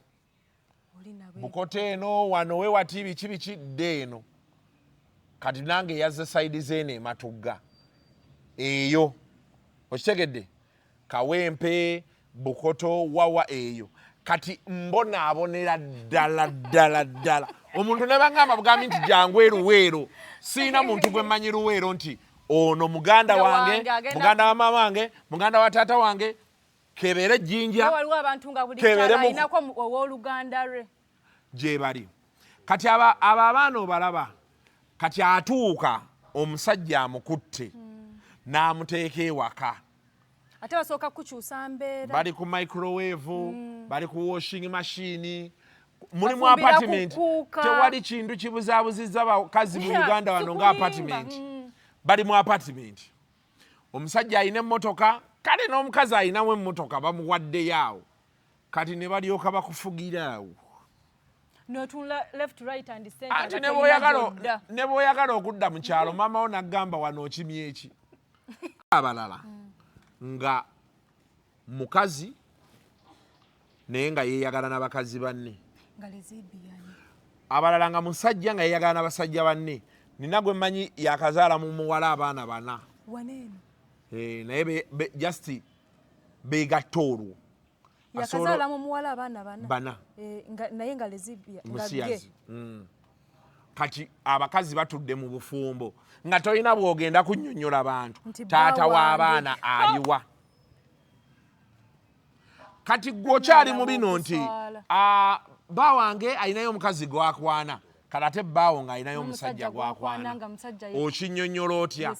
eno wano we wati biki dde eno kati nange yazze side zeeno ematugga eyo okitegedde Kawempe Bukoto wawa eyo kati mbonaabonera ddala omuntu ne bangamba bugambi nti jangu eruweero siina muntu gwe mmanyi Luweero nti ono muganda wange muganda wa maama wange muganda wa taata wange kebeere ejjinja waliwo abantu nga buli kyala ayinako owooluganda lwe gye bali kati abo abaana obalaba kati atuuka omusajja amukutte n'amuteeka ewaka ate basooka kukyusa mbeera bali ku microwave bali ku washing machine mulimu apartment tewali kintu kibuzaabuzizza bakazi mu Uganda wano nga apartment bali mu apartment omusajja alina emmotoka kale n'omukazi alinamu emmotoka bamuwaddeyo awo kati ne balyoka bakufugira awo anti ne bw'oyagala okudda mu kyalo maama wo n'agamba wano okimye eki abalala nga mukazi naye nga yeeyagala n'abakazi banne abalala nga musajja nga yeeyagala n'abasajja banne nina gwe mmanyi yakazaala mu muwala abaana 4 naye just beegatta olwo yakazaala mu muwala abaana 4 naye nga lesbian musiyazi kati abakazi batudde mu bufumbo nga tolina bw'ogenda kunnyonnyola bantu taata w'abaana aliwa kati gwokyali mu bino nti bba wange alinayo omukazi gwakwana kale ate bbaawo ng'alinayo omusajja gwakwana okinnyonnyola otya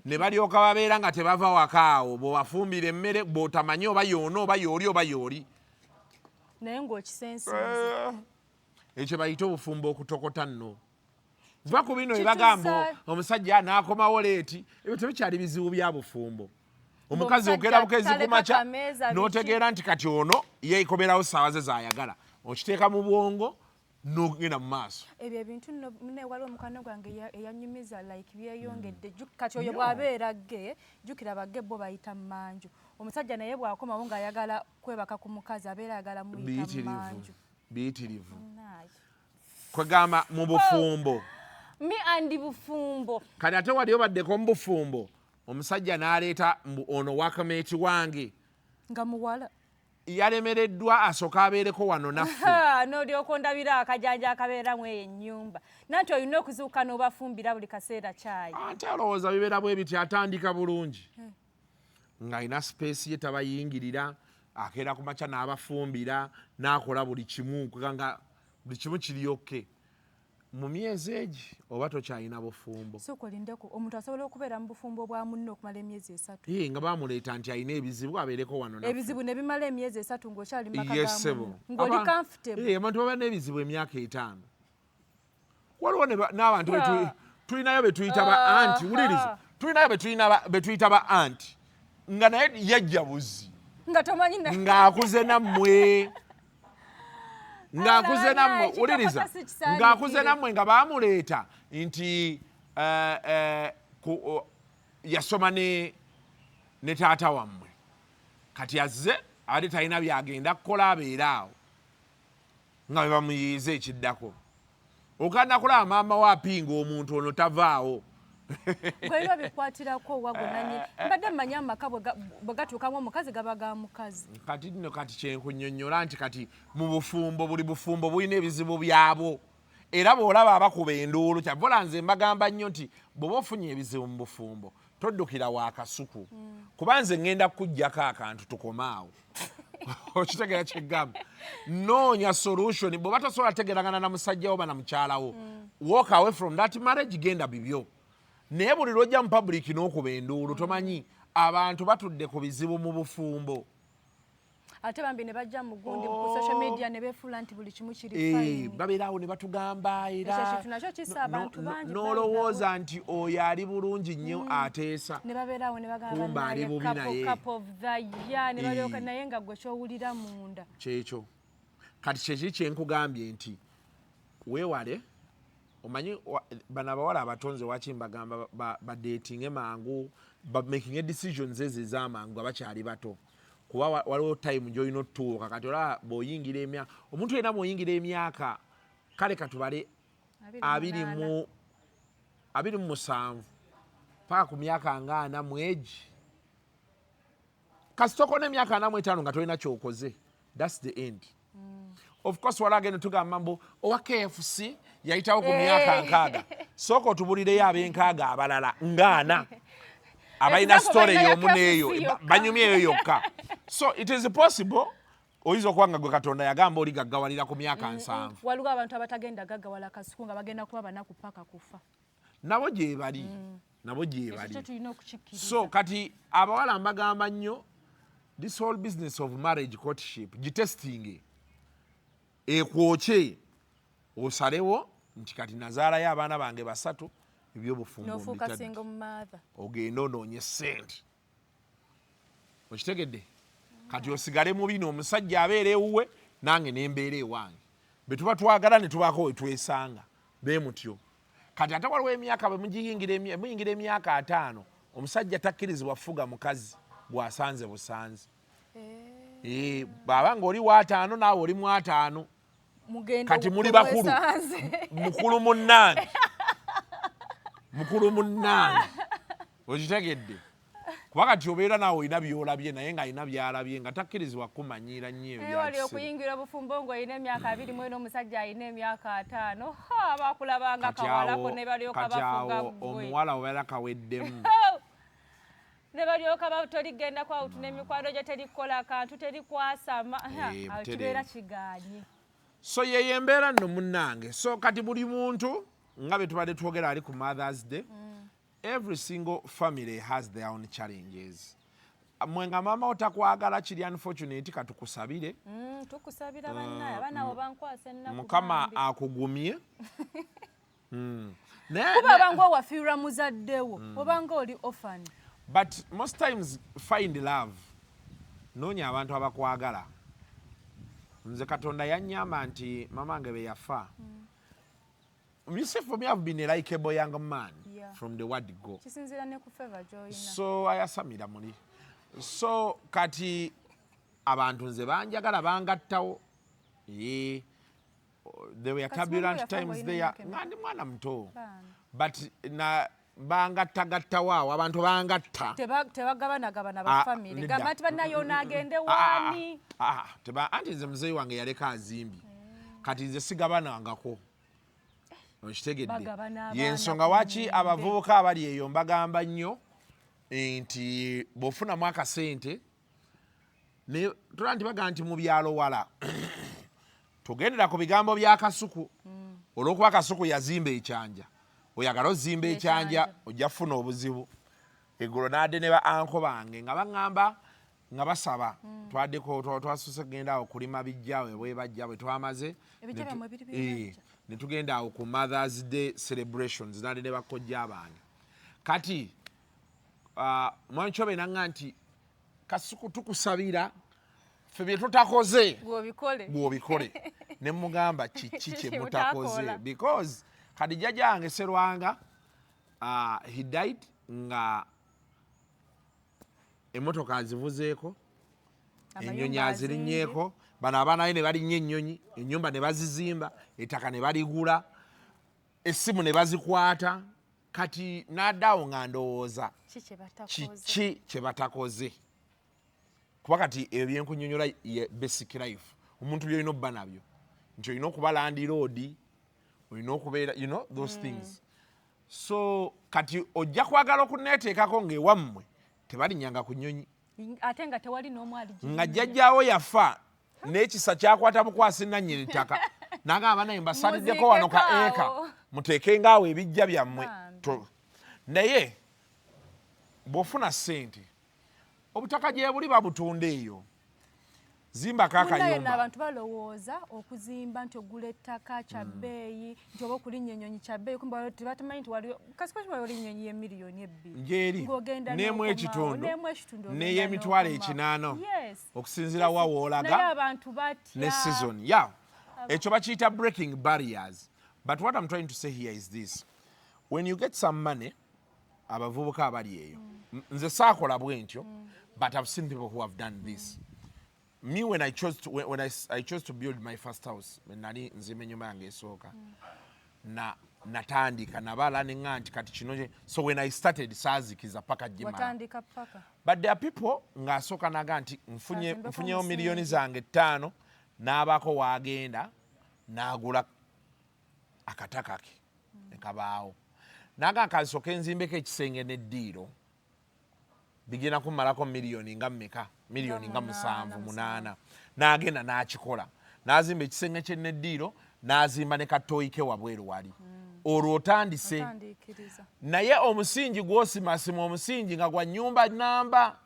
ne balyoka babeera nga tebava waka awo bwewafumbira emmere bw'otamanyi oba yoona oba yooli oba yooli naye ng'okisensinze ekyo bayita obufumbo okutokota nno va ku bino ebagamba omusajja n'akomawo leeti ebyo tebikyali bizibu bya bufumbo. Omukazi ogera bukezi kumakya n'otegeera nti kati ono yeekomerawo ssaawa ze zaayagala okiteeka mu bwongo n'ogenda mu maaso. Ebyo ebintu nne waliwo mukano gwange eyanyumiza like byeyongedde kati oyo bw'abeera ge jjukira bagge bo bayita mmanju. Omusajja naye bw'akomawo ng'ayagala kwebaka ku mukazi abeera ayagala muyita mmanju. Biyitirivu. Kwegamba mu bufumbo. Me andi bufumbo. Kati ate wali obaddeko mu bufumbo omusajja n'aleeta ono wakameeti wange. Nga muwala. Yalemereddwa asooka abeereko wano naffe. N'olyoka ondabira akajanja akabeeramu eyo ennyumba. Nanti olina okuzuuka n'obafumbira buli kaseera caayi. Ate alowooza bibeera bwe biti atandika bulungi. Ng'alina sipeesi ye tabayingirira, akeera ku makya n'abafumbira, n'akola buli kimu nga buli kimu kiri okke. Mu myezi egi oba tokyalina bufumbo. Sooka olindeko omuntu asobola okubeera mu bufumbo bwa munne okumala emyezi 3. Nga baamuleeta nti alina ebizibu abeereko wano naffe. Ebizibu ne bimala emyezi 3 ng'okyali mu maka ga Yes, munne. Ng'oli comfortable. Abantu baba n'ebizibu emyaka 5. Waliwo n'abantu tulinayo be tuyita ba anti. Wuliriza, tulinayo be tuyita ba anti. Nga naye yajja buzi. Nga tomanyi na. Ng'akuze nammwe. Ng'akuze nammwe. Wuliriza. Ng'akuze nammwe nga baamuleeta nti yasoma ne taata wammwe. Kati azze ate talina byagenda kukola abeera awo. Nga bwe bamuyiiza ekiddako. Ogenda kulaba maama wa apinga omuntu ono tavaawo. Gwera bikwatirako wagonanye. Mbadde mmanyi amaka bwe gatuukamu omukazi gaba ga mukazi. Kati nno kati kyenkunnyonnyola nti kati mu bufumbo buli bufumbo bulina ebizibu byabwo. Era bw'olaba abakuba enduulu kyavola nze mbagamba nnyo nti bw'oba ofunye ebizibu mu bufumbo toddukira wa Kasuku. Kuba nze ŋŋenda kukuggyako akantu tukomaawo. Okitegeera kyeggamba. Noonya solution bw'oba tosobola tegeragana na musajjawo oba na mukyalawo. Walk away from that marriage genda bibyo. Naye buli lwojja mu public n'okuba enduulu tomanyi abantu batudde ku bizibu mu bufumbo. Ate bambi ne bajja mu gundi ku social media ne beefuula nti buli kimu kiri fine. Babeerawo ne batugamba era nakyo kisa abantu bangi. N'olowooza nti oyo ali bulungi nnyo ateesa. Ne babeerawo ne Kumba ali bubi bagamba naye. cup of the year ne balyoka naye nga gwe kyowulira munda. Kyekyo. Kati kyeki kyenkugambye nti weewale omanyi bano abawala abatonze waki mbagamba badeetinge mangu making decisions ez'amangu abakyali bato. Kuba waliwo time gy'olina otuuka kati olaba bw'oyingira emyaka omuntu yenna bw'oyingira emyaka kale katubale 27 paka ku myaka nga 4 mwegi kasitoko n'emyaka 45 nga tolina kyokoze. That's the end. Of course wala agenda tugamba mbu owa KFC yayitawo ku myaka 6. Sooka otubulireyo ab'enkaaga abalala ngana abalina story y'omu neeyo banyumyeyo yokka. So it is possible oyinza okuba nga gwe Katonda yagamba oli gaggawalira ku myaka 7. Waliwo abantu abatagenda gaggawala Kasuku nga bagenda kuba banaku paka kufa. Nabo gye bali. So kati abawala mbagamba nnyo this whole business of marriage courtship gitesting ekwokye osalewo nti kati nazaalayo abaana bange 3 ebyobufumbo ogenda onoonye ssente. Okitegedde? Kati osigale mu bino omusajja abeera ewuwe nange nembeera ewange. Be tuba twagala ne tubaako we twesanga bee mutyo. Kati ate waliwo emyaka bwe muyingira emyaka 5 omusajja takkirizibwa fuga mukazi bw'asanze busanze. Bw'aba ng'oli wa 5 naawe oli mu 5. Kati muli bakulu. Mukulu munnange. Mukulu munnange. Okitegedde? Kuba kati obeera naawe olina by'olabye naye ng'alina by'alabye nga takkirizibwa kumanyiira nnyo ebyo. Wali okuyingira bufumbo ng'olina emyaka 20 n'omusajja alina emyaka 5. Bakulabanga kawalako ne balyoka bafuga ggwe. Omuwala obeera kaweddemu. Ne balyoka toligenda kwawutu n'emikwano gye terikola kantu terikwasama. Awo kibeera kigaanye. So yeyo embeera nno munnange. So kati buli muntu nga bwe tubadde twogera ali ku Mother's Day. Every single family has their own challenges. Mwenga mama otakwagala kiri unfortunate katukusabire. Tukusabira bannaye abaana abo bankwase nnaku. Mukama akugumye. kuba banga wafiirwa muzaddewo obanga oli orphan. But most times find love. Noonya abantu abakwagala. Nze Katonda yannyamba nti mamange bwe yafa. You see, for me, I've been a likeable young man from the word go. So I asamira muli. So kati abantu nze banjagala bangattawo. There were turbulent times there. Ngandi mwana muto. But na bangattagattawo awo abantu bangatta. Tebagabana ba family. Gamati banayo nagende wani. Anti nze muzeyi wange yaleka azimbi. Kati nze sigabanangako. Oshitegedde. Yensonga waki abavubuka abali eyo mbagamba nnyo nti bw'ofunamu akasente ne tulaba nti baga nti mu byalo wala tugendera ku bigambo bya Kasuku olw'okuba Kasuku yazimba ekyanja oyagala ozimba ekyanja ojja kufuna obuzibu eggulo n'adde ne ba anko bange nga baŋŋamba nga basaba twaddeko twasuse kugenda awo kulima bijjawe bwe bajja bwe twamaze ne tugenda awo ku Mother's Day celebrations n'adde ne bakojja abange kati mwanchobe nanga nti Kasuku tukusabira ffe bye tutakoze bw'obikole ne mugamba kiki kye mutakoze because Khadija jange Serwanga he died nga emotoka azivuzeeko ennyonyi azirinyeeko bano abaana ne balinnye ennyonyi ennyumba ne bazizimba ettaka ne baligula essimu ne bazikwata kati n'addaawo nga ndowooza kiki kye batakoze kuba kati ebyenkunyonyola ye basic life omuntu byolina obba nabyo nti olina okuba landlord olina okubeera you know those things so kati ojja kwagala okuneeteekako ng'ewammwe tebalinnyanga ku nnyonyi ate nga tewali n'omu ali nga jjajjaawo yafa n'ekisa kyakwata bukwasi nannyini ttaka n'agamba naye mbasaliddeko wano ka eka muteekengaawo ebijja byammwe naye bw'ofuna ssente obutaka gye buli babutunda eyo zimbako akayumba abantu balowooza okuzimba nti ogula ettaka kya bbeeyi nti oba okulinnya ennyonyi kya bbeeyi kumba tebatamanyi nti waliwo kasipaki wali ennyonyi y'emiliyoni 2 ng'eri n'emu ekitundu n'ey'emitwalo 8 okusinziira wa woolaga ne season ekyo bakiyita breaking barriers but what I'm trying to say here is this when you get some money abavubuka abali eyo nze saakola bwe ntyo but I've seen people who have done this. Me when I chose to build my first house nali nzimba ennyumba yange esooka natandika nabala neŋŋa nti kati kino so when I started saazikiza paka gimala but there are people ng'asooka naga nti nfunyewo miliyoni zange 5 n'abaako waagenda n'agula akataka ke nekabaawo naga nkasooka enzimbeko ekisenge n'eddiiro bigenda kumalako miliyoni nga mmeka miliyoni nga 7 8 n'agenda n'akikola n'azimba ekisenge kye n'eddiiro n'azimba ne katooyi ke wabweru wali olwo otandise naye omusingi gw'osimasima omusingi nga gwa nnyumba namba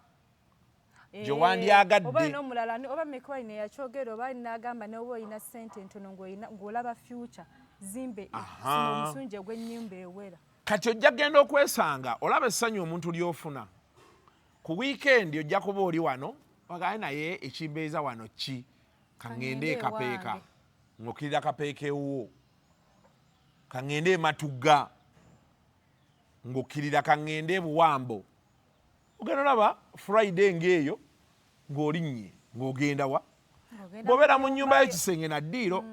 gye wandyagadde oba n'omulala oba mekwaine yakyogera oba n'agamba n'oba olina ssente ntono ng'olaba future zimbe omusingi ogw'ennyumba ewera kati ojja kgenda okwesanga olaba essanyu omuntu ly'ofuna ku weekend ojja kuba oli wano wagaye naye ekimbeeza wano ki kaŋŋende ekapeeka ng'okkirira kapeeka ewuwo kaŋŋende ematugga ng'okkirira kaŋŋende ebuwambo ogenda olaba Friday ng'eyo ng'olinnye ng'ogenda wa bw'obeera mu nnyumba y'ekisenge na ddiiro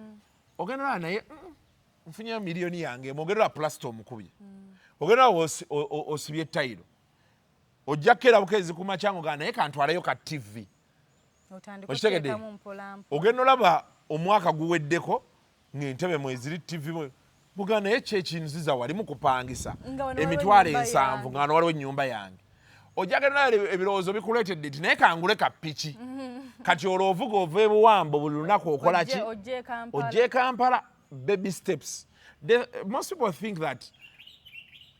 ogenda olaba naye nfunyeyo miliyoni yange ogenda olaba pulasita omukubye ogenda olaba osibye ettayiro ojja kukerabukeezi ku makyango ga naye kantwaleyo ka TV okitegedde ogenda olaba omwaka guweddeko ng'entebe mweziri TV buga naye kyekinziza wali mu kupangisa emitwalo 7 nga waliwo ennyumba yange ojja genda ebirowoozo bikuleetedde nti naye kangule ka piki kati olwo ovuga ova ebuwambo buli lunaku okola ki ojje Kampala baby steps most people think that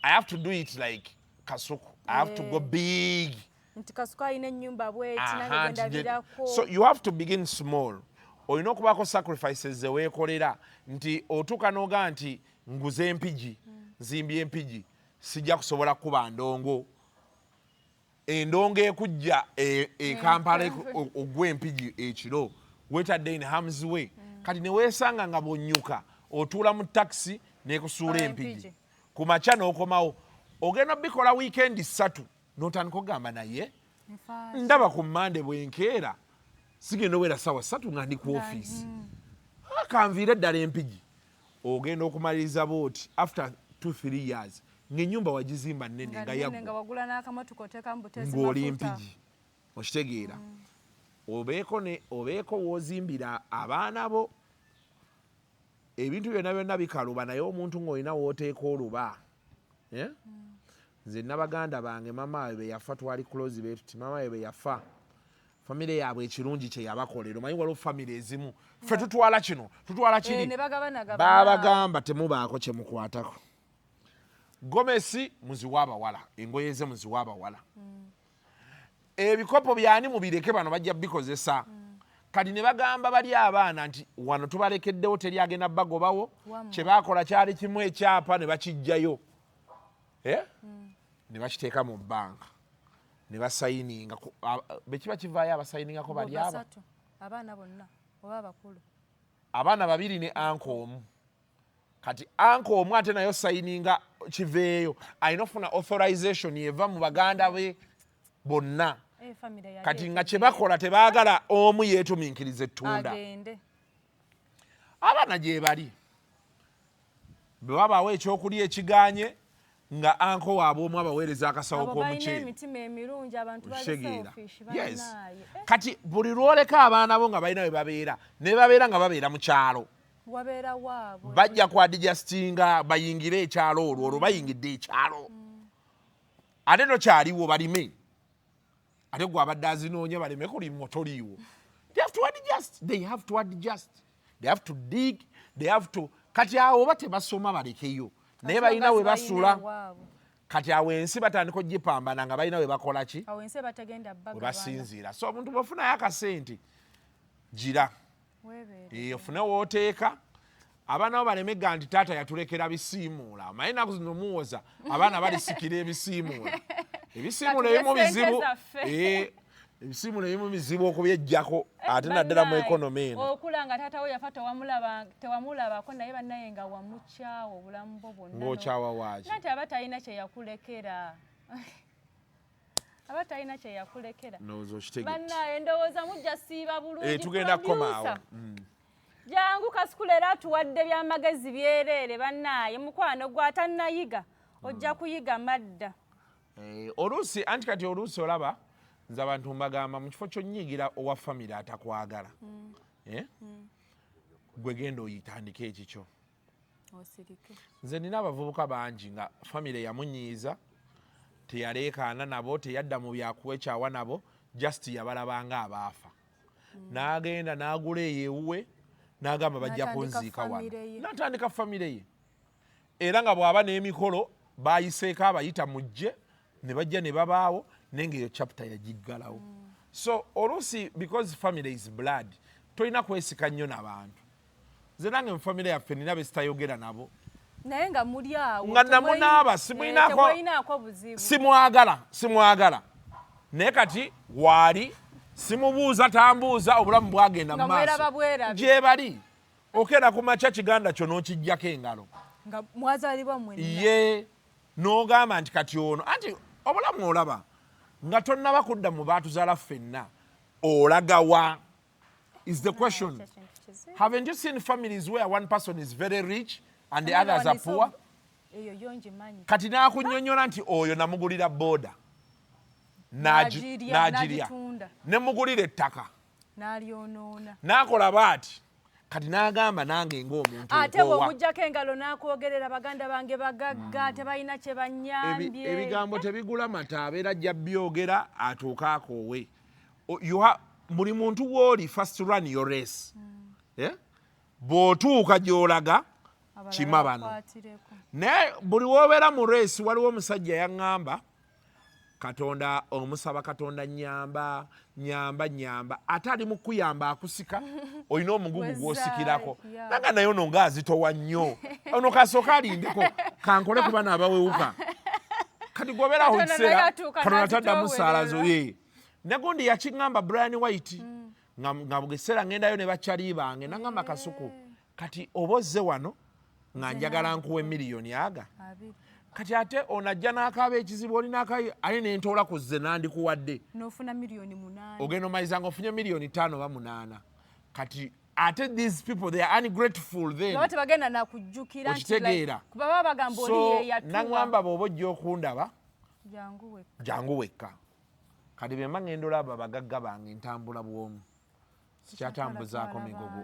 I have to do it like Kasuku I have to go big. So you have to begin small. Olina okubaako sacrifices ze weekolera nti otuuka n'oga nti nguze empigi nzimbye empigi sijja kusobola kuba ndongo endongo ekujja ekampala ogw'empigi ekiro wetadde in harm's way kati ne weesanga nga bw'onnyuka otuula mu takisi n'ekusuula empigi ku makya n'okomawo ogenda bikola wiikendi 3 n'otandika ogamba naye ndaba ku mmande bwenkeera sigenda owera ssaawa 3 nga ndi ku ofiisi kanviire eddala empigi ogenda okumaliriza booti after 2-3 years ng'ennyumba wagizimba nnene nga yaggwa ng'oli mpigi okitegeera obeeko w'ozimbira abaana bo ebintu byonna bikaluba naye omuntu ng'olina w'oteeka oluba nze nabaganda bange mama we bwe yafa twali close beetu ti mama we bwe yafa famire yaabwe ekirungi kye yabakolera omanyi waliwo famire ezimu ffe tutwala kino tutwala kiri babagamba temubaako kye mukwatako gomesi muzi w'abawala engoye ze muzi w'abawala ebikopo byani mubireke bano bajja bikozesa kati ne bagamba bali abaana nti wano tubalekeddewo teri agenda bagobawo kye baakola kyali kimu ekyapa ne bakijjayo ne bakiteeka mu bbanka ne basayininga bekiba kivaayo abasayiningako bali aba abaana bonna oba abakulu abaana 2 ne anko omu kati anko omu ate nayo sayininga kiveeyo alina ofuna authorization yeva mu baganda be bonna kati nga kye bakola tebaagala omu yeetuminkiriza ettunda abaana gye bali bwe babaawo ekyokulya ekiganye nga anko waabwe omu abaweereza akasawo k'omuceere yes kati buli lwoleka abaana bo nga balina we babeera ne babeera nga babeera mu kyalo bajja kwadigestinga bayingire ekyalo olwo bayingidde ekyalo ate nokyaliwo balime ate gwe abadde azinoonya baleme kulimwa toliiwo they have to dig they have to kati awo oba tebasoma balekeyo naye balina we basula kati awo ensi batandika ogipambana nga balina we bakola ki we basinziira so omuntu bwefunayo akasente gira ofune wooteeka abaana bo balemega nti taata yatulekera bisiimuula amaye naku zino muwoza abaana balisikira ebisiimuula ebisiimuula ebimu bizibu ebisiimuula ebimu bizibu okubyejjako ate naddala mu ekonomi eno okula nga taata we yafa tewamulabako naye bannaye nga wamukyawa obulamu bwo bwonna ng'okyawa waaki nati aba talina kye yakulekera aba talina kye yakulekera bannaye ndowooza mujja siiba bulungi tugenda kukomaawo jangu Kasuku leero atuwadde byamagezi byereere bannaye mukwano gwatannayiga ojja kuyiga madda oluusi anti kati oluusi olaba nze abantu mbagamba mu kifo kyonnyigira owa famire atakwagala gwe genda oyitandika ekikyo nze nina abavubuka bangi nga famire yamunyiiza teyaleekaana nabo teyadda mu byakuwekyawa nabo just yabalabanga abaafa n'agenda n'agula eyo n'agamba bajja kunziika wano n'atandika famire ye era nga bw'aba n'emikolo baayiseeko abayita mujje ne bajja ne babaawo nenge eyo chapter yagiggalawo so oluusi because family is blood tolina kwesika nnyo n'abantu nze nange mu famire yaffe nina besitayogera nabo naye nga muli awo nga namunaaba simwagala naye kati waali simubuuza tambuuza obulamu bwagenda mu maaso gye bali okera ku makya kiganda kyo n'okijjako engalo nga mwazaalibwa mwenna ye n'ogamba nti kati ono anti obulamu olaba nga tonnaba kudda mu baatuzaala ffenna olagawa is the question. Haven't you seen families where one person is very rich and the others are poor? Kati n'akunnyonnyola nti oyo namugulira boda n'agirya ne mugulira ettaka n'akola baati kati n'agamba nange ng'omuntu ate bw'omuggyako engalo n'akwogerera baganda bange bagagga tebalina kye bannyambye ebigambo tebigula mata abeera ajja byogera atuuka akoowe buli muntu w'oli first run your race bw'otuuka gy'olaga kima bano naye buli w'obeera mu race waliwo omusajja yaŋŋamba Katonda omusaba Katonda nyamba ate ali mu kuyamba akusika olina omugugu gw'osikirako nanga naye ono ng'azitowa nnyo ono kasooka alindeko kankole ku bana abawewuka kati goberaho ekiseera Katonda taddamu ssaala zo ye nagundi yakiŋŋamba Brian White nga bugeseera ŋŋendayo ne bakyali bange naŋŋamba Kasuku kati obozze wano nga njagala nkuwa miliyoni aga kati ate onajja n'akaaba ekizibu olinaakayo aye nentoola ku zze nandikuwadde n'ofuna miliyoni 8 ogenda omaliriza nga ofunye miliyoni 5 oba 8 kati ate these people they are ungrateful then baba tebagenda nakujjukira okitegeera baba bagamba oli yeyatuwa naŋŋamba bw'oba ojja okundaba jangu wekka kati bwe mba ŋŋenda olaba abagagga bange ntambula bw'omu sikyatambuzaako migogo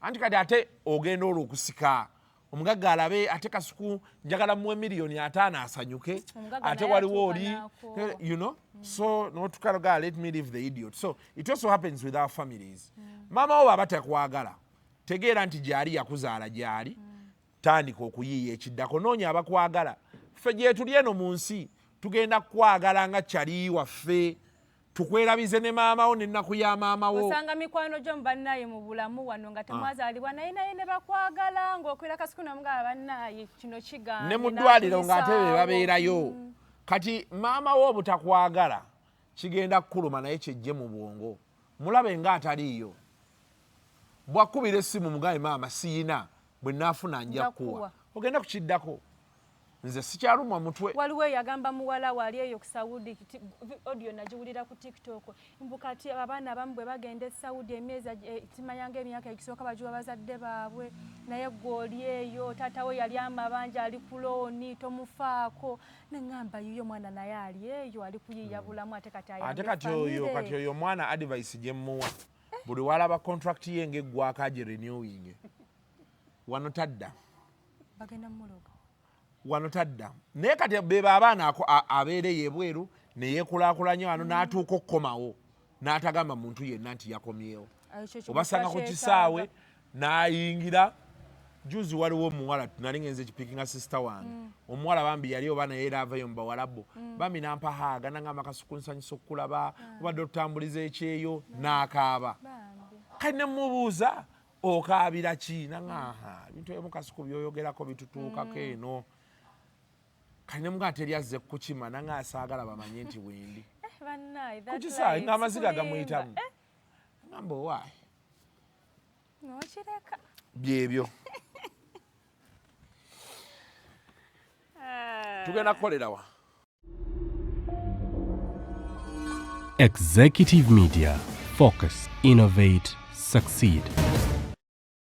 anti kati ate ogenda olw'okusika omugagga alabe ate Kasuku njagala muwe miliyoni 5 asanyuke ate waliwo oli you know so notukalaga let me leave the idiot so it also happens with our families mama wo aba takwagala tegeera nti gyali yakuzaala gyali tandika okuyiiya ekiddako noonya abakwagala ffe gye tuli eno mu nsi tugenda kukwagala nga kyali waffe tukwerabize ne maama wo n'ennaku ya maama wo osanga mikwano gyo mubannaye mu bulamu wano nga temwazaalibwa naye ne bakwagala ng'okwera Kasuku namugala bannaye kino kigambe ne mu ddwaliro ng'ate be babeerayo kati maama wo obutakwagala kigenda kukuluma naye kyejje mu bwongo mulabe ng'ataliiyo bwakubira essimu mugabe maama siyina bwe naafuna nja kuwa ogenda kukiddako nze sikyalumwa mutwe waliwo eyagamba muwala wali eyo ku Saudi audio nagiwulira ku TikTok mbukati abaana abamu bwe bagenda e Saudi emyezi timanyanga emyaka ekisooka bagiwa bazadde baabwe naye gw'oli eyo taata we yali amabanja ali ku looni tomufaako neŋŋamba yiyo mwana naye ali eyo ali kuyiiya bulamu ate kati oyo mwana advice gye mmuwa buli walaba contract ye ng'eggwako agirenewing wano tadda bagenda mmuloga wano tadda naye kati beba abaana abeere yebweru neyekulaakulanya wano n'atuuka okukomawo n'atagamba muntu yenna nti yakomyewo obasanga ku kisaawe n'ayingira juzi waliwo omuwala nali ngenze kipikinga sisita wange omuwala bambi yali oba naye era avayo mu bawalabo bambi nampahaaga nangamba Kasuku nsanyusa okukulaba obadde otutambuliza ekyeyo n'akaaba kati ne mmubuuza okaabira ki naŋaha ebintu ebimu Kasuku byoyogerako bitutuukako eno kati ne mugaa teri azze kukima naŋa asaagala bamanye nti wendi kukisaawe ng'amaziga gamuyitamu ngamba owaayi byebyo tugenda kukolerawa Executive Media. Focus, innovate, succeed.